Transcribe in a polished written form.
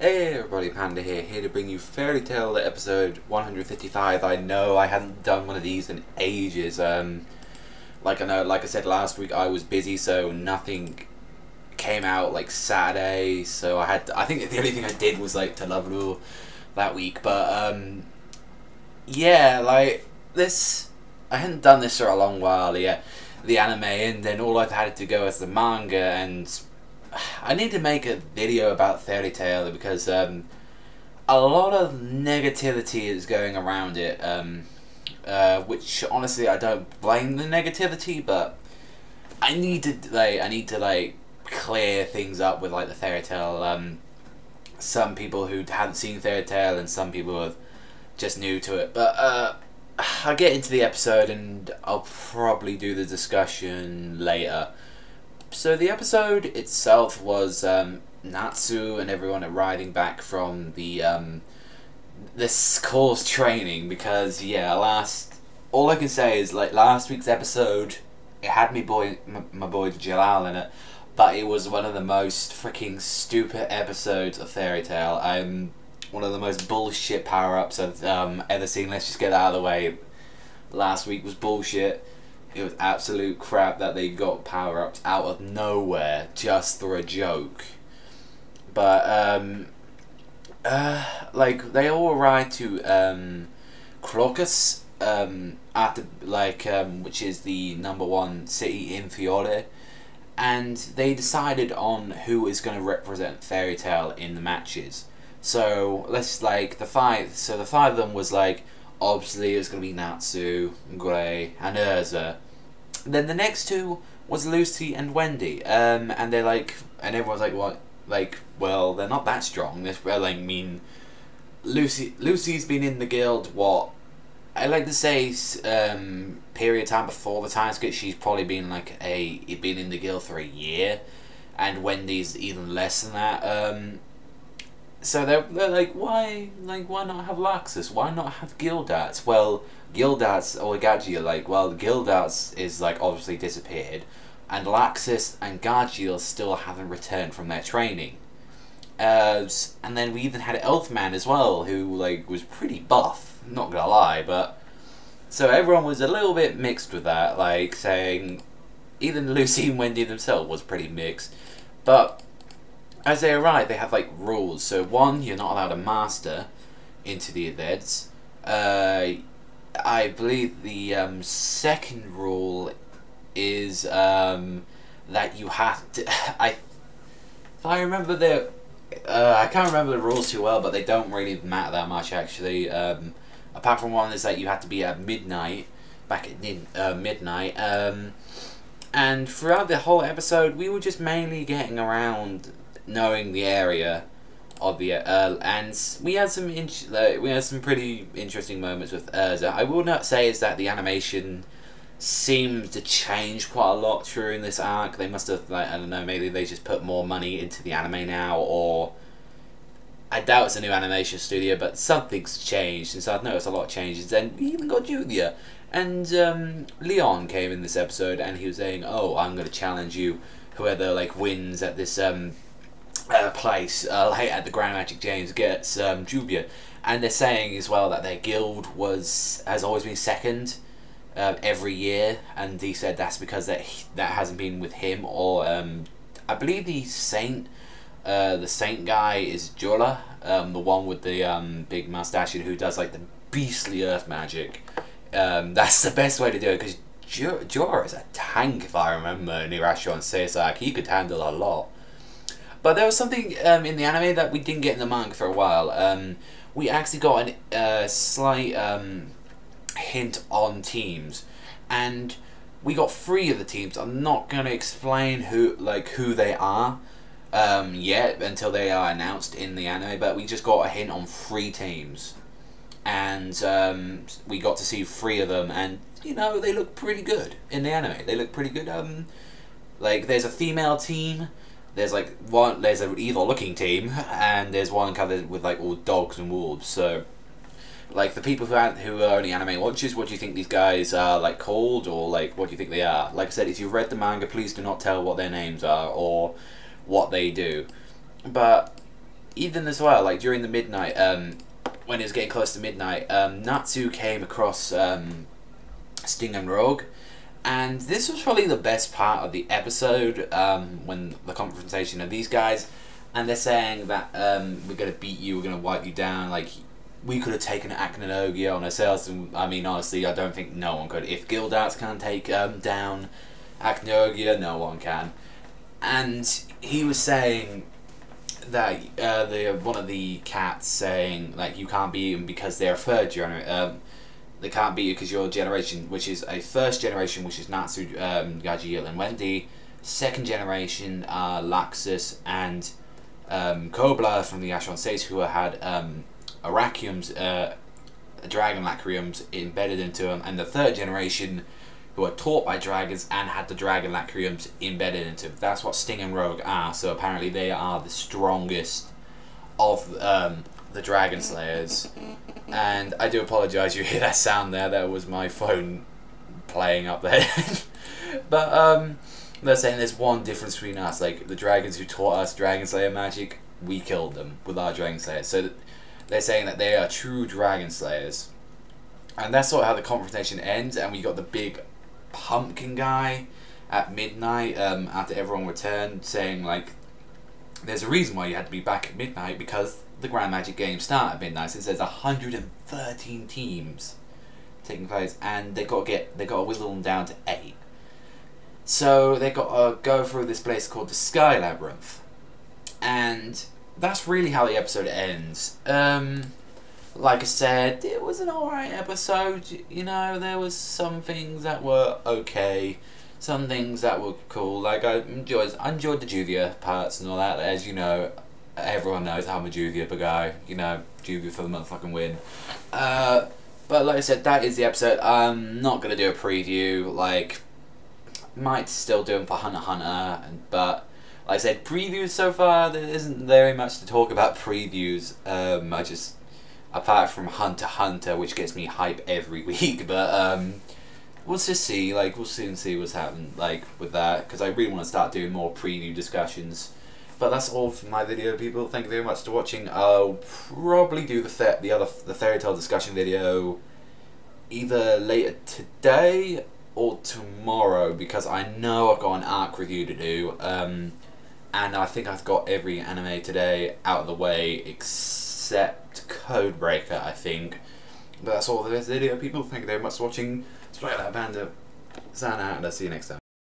Hey everybody, Panda here to bring you Fairy Tale episode 155. I know I hadn't done one of these in ages. Like I said last week, I was busy, so nothing came out like Saturday. So I think the only thing I did was like to Love Rule that week. But yeah, like this, I hadn't done this for a long while yet. The anime, and then all I've had to go is the manga, and I need to make a video about Fairy Tail because a lot of negativity is going around it, which honestly I don't blame the negativity, but I need to clear things up with like the Fairy Tail. Some people who hadn't seen Fairy Tail and some people who are just new to it, but I'll get into the episode and I'll probably do the discussion later. So the episode itself was Natsu and everyone arriving back from the this course training, because yeah, all I can say is like last week's episode, it had my boy Jalal in it, but it was one of the most freaking stupid episodes of Fairy Tail. One of the most bullshit power-ups I've ever seen. Let's just get that out of the way. Last week was bullshit. It was absolute crap that they got power-ups out of nowhere just for a joke. But like they all arrived to Crocus after which is the #1 city in Fiore, and they decided on who is going to represent Fairy Tail in the matches. So the five of them was like, obviously it was going to be Natsu, Grey, and Urza. Then the next two was Lucy and Wendy, and they're like, and everyone's like, what? Like, well, they're not that strong. Lucy's been in the guild, what? I like to say, period of time before the time skip, she's probably been been in the guild for a year, and Wendy's even less than that. So they're like, why not have Laxus? Why not have Gildats? Well, Gildats or Gagiel, Gildats is obviously disappeared, and Laxus and Gagiel still haven't returned from their training. And then we even had Elfman as well, who was pretty buff, not gonna lie, but so everyone was a little bit mixed with that, saying even Lucy and Wendy themselves was pretty mixed, but as they arrive, they have rules. So one, you're not allowed to master into the events. I believe the second rule is that you have to. If I remember I can't remember the rules too well, but they don't really matter that much actually. Apart from one is that you have to be at midnight, back at midnight. And throughout the whole episode, we were just mainly getting around, knowing the area of the and we had some pretty interesting moments with Urza. I will not say is that the animation seemed to change quite a lot during this arc. They must have I don't know, maybe they just put more money into the anime now, or I doubt it's a new animation studio, but something's changed, and so I've noticed a lot of changes. And we even got Julia, and Leon came in this episode, and he was saying, "Oh, I'm going to challenge you. Whoever wins at this place at the Grand Magic James gets Jubia." And they're saying as well that their guild has always been second every year, and he said that's because that hasn't been with him, or I believe the saint guy is Jorah, the one with the big mustache who does the beastly earth magic. That's the best way to do it, because Jorah is a tank, if I remember, in Genaration and Seisak. He could handle a lot. But there was something in the anime that we didn't get in the manga for a while. We actually got a slight hint on teams, and we got 3 of the teams. I'm not gonna explain who they are yet until they are announced in the anime, but we just got a hint on 3 teams, and we got to see 3 of them, and they look pretty good in the anime. They look pretty good. There's a female team. There's there's an evil-looking team, and there's one covered with all dogs and wolves. So, the people who are only anime watchers, what do you think these guys are called, or what do you think they are? Like I said, if you've read the manga, please do not tell what their names are or what they do. But even as well, like during the midnight, when it was getting close to midnight, Natsu came across Sting and Rogue, and this was probably the best part of the episode, when the confrontation of these guys, and they're saying that we're gonna beat you, we're gonna wipe you down, like we could have taken Akanogia on ourselves, and I mean honestly, I don't think no one could. If Gildarts can't take down Akanogia, no one can. And he was saying that one of the cats saying like you can't beat them because they're a third generation. They can't beat you because your generation, which is a first generation, which is Natsu, Gajiel, and Wendy. Second generation are Laxus and Kobla from the Ashron States, who had Arachiums, dragon Lacriums embedded into them, and the third generation who are taught by dragons and had the dragon Lacriums embedded into them. That's what Sting and Rogue are, so apparently they are the strongest of the Dragon Slayers. And I do apologise, you hear that sound there, that was my phone playing up there. But they're saying there's one difference between us, like the dragons who taught us Dragon Slayer magic, we killed them with our Dragon Slayers. So they're saying that they are true Dragon Slayers. And that's sort of how the confrontation ends, and we got the big pumpkin guy at midnight, after everyone returned, saying like there's a reason why you had to be back at midnight, because the Grand Magic games start at midnight, since there's 113 teams taking place, and they got to whittle them down to 8. So they got to go through this place called the Sky Labyrinth, and that's really how the episode ends. Like I said, it was an alright episode. You know, there was some things that were okay, some things that were cool. Like I enjoyed the Juvia parts and all that. As you know, everyone knows I'm a Juvia guy. You know, Juvia for the motherfucking win. But like I said, that is the episode. I'm not gonna do a preview. Like, might still do them for Hunter x Hunter, but like I said, previews so far, there isn't very much to talk about previews. Apart from Hunter x Hunter, which gets me hype every week, but we'll just see. Like, we'll soon see what's happening, like, with that, because I really want to start doing more preview discussions. But that's all for my video, people. Thank you very much for watching. I'll probably do the fairy tale discussion video either later today or tomorrow, because I know I've got an arc review to do, and I think I've got every anime today out of the way except Codebreaker, I think. But that's all for this video, people. Thank you very much for watching. Sky Labyrinth, sign out, and I'll see you next time.